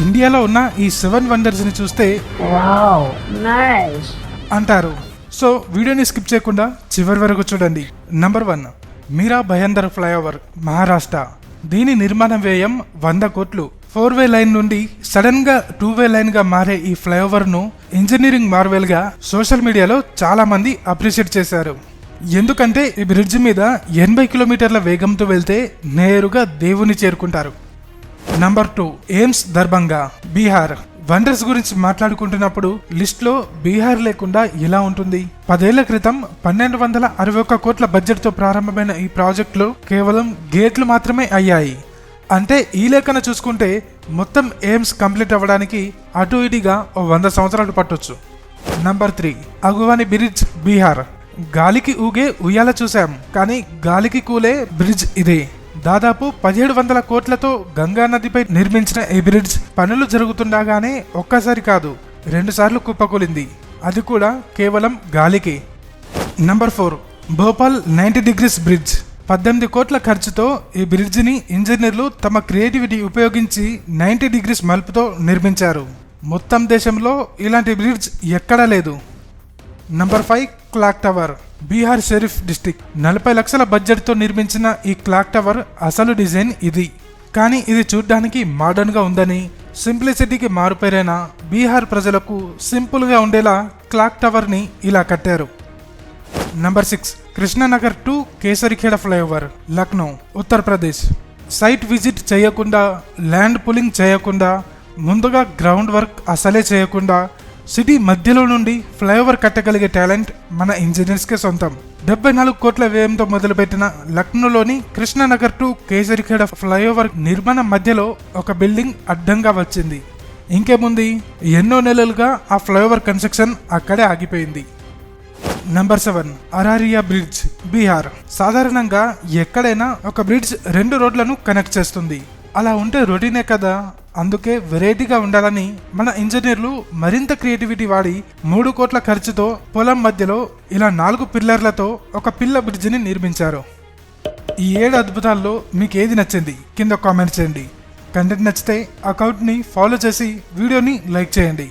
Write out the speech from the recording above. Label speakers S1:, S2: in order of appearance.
S1: ఇండియాలో ఉన్న ఈ 7 వండర్స్ ని చూస్తే
S2: వావ్ నైస్
S1: అంటారు. సో వీడియోని స్కిప్ చేయకుండా చివరి వరకు చూడండి. నంబర్ 1, మీరా భయందర్ ఫ్లైఓవర్, మహారాష్ట్ర. దీని నిర్మాణ వ్యయం 100 కోట్లు. 4-వే లైన్ నుండి సడన్ గా 2-వే లైన్ గా మారే ఈ ఫ్లైఓవర్ ను ఇంజనీరింగ్ మార్వెల్ గా సోషల్ మీడియాలో చాలా మంది అప్రిషియేట్ చేశారు. ఎందుకంటే ఈ బ్రిడ్జ్ మీద 80 కిలోమీటర్ల వేగంతో వెళ్తే నేరుగా దేవుని చేరుకుంటారు. Number 2, AIIMS Darbhanga, Bihar. Wonders గురించి మాట్లాడుకుంటున్నప్పుడు లిస్ట్ లో బీహార్ లేకుండా ఎలా ఉంటుంది? 10 ఏళ్ల క్రితం 1261 కోట్ల బడ్జెట్ తో ప్రారంభమైన ఈ ప్రాజెక్ట్ లో కేవలం గేట్లు మాత్రమే అయ్యాయి. అంటే ఈ లెక్కన చూసుకుంటే మొత్తం ఎయిమ్స్ కంప్లీట్ అవ్వడానికి అటు ఇటుగా 100 సంవత్సరాలు పట్టొచ్చు. Number 3, Aguwani bridge, Bihar. గాలికి ఊగే ఉయ్యాల చూసాం, కానీ గాలికి కూలే బ్రిడ్జ్ ఇదే. దాదాపు 1700 కోట్లతో గంగా నదిపై నిర్మించిన ఈ బ్రిడ్జ్ పనులు జరుగుతుండగానే ఒక్కసారి కాదు 2 సార్లు కుప్పకూలింది, అది కూడా కేవలం గాలికి. Number 4, Bhopal 90 degrees bridge. 18 కోట్ల ఖర్చుతో ఈ బ్రిడ్జిని ఇంజనీర్లు తమ క్రియేటివిటీ ఉపయోగించి 90 డిగ్రీస్ మలుపుతో నిర్మించారు. మొత్తం దేశంలో ఇలాంటి బ్రిడ్జ్ ఎక్కడా లేదు. Number 5, clock tower, Bihar Sharif district. 40 లక్షల బడ్జెట్ తో నిర్మించిన ఈ క్లాక్ టవర్ అసలు డిజైన్ ఇది. కానీ ఇది చూడ్డానికి మోడర్న్ గా ఉందని, సింప్లిసిటీకి మారుపేరైన బీహార్ ప్రజలకు సింపుల్ గా ఉండేలా క్లాక్ టవర్ ని ఇలా కట్టారు. Number 6, Krishnanagar to Kesarikheda flyover, Lucknow, Uttar Pradesh. Site visit చేయకుండా, ల్యాండ్ పులింగ్ చేయకుండా, ముందుగా గ్రౌండ్ వర్క్ అసలే చేయకుండా సిటీ మధ్యలో నుండి ఫ్లైఓవర్ కట్టగలిగే టాలెంట్ మన ఇంజనీర్స్కే సొంతం. 74 కోట్ల వ్యయంతో మొదలుపెట్టిన లక్నోలోని కృష్ణానగర్ టు కేసరిఖేడ ఫ్లైఓవర్ నిర్మాణం మధ్యలో ఒక బిల్డింగ్ అడ్డంగా వచ్చింది. ఇంకేముంది, ఎన్నో నెలలుగా ఆ ఫ్లైఓవర్ కన్స్ట్రక్షన్ అక్కడే ఆగిపోయింది. Number 7, Araria bridge, Bihar. సాధారణంగా ఎక్కడైనా ఒక బ్రిడ్జ్ 2 రోడ్లను కనెక్ట్ చేస్తుంది. అలా ఉంటే రొటీనే కదా. అందుకే వెరైటీగా ఉండాలని మన ఇంజనీర్లు మరింత క్రియేటివిటీ వాడి 3 కోట్ల ఖర్చుతో పొలం మధ్యలో ఇలా 4 పిల్లర్లతో ఒక పిల్ల బ్రిడ్జిని నిర్మించారు. ఈ 7 అద్భుతాల్లో మీకు ఏది నచ్చింది కింద కామెంట్ చేయండి. కంటెంట్ నచ్చితే అకౌంట్ని ఫాలో చేసి వీడియోని లైక్ చేయండి.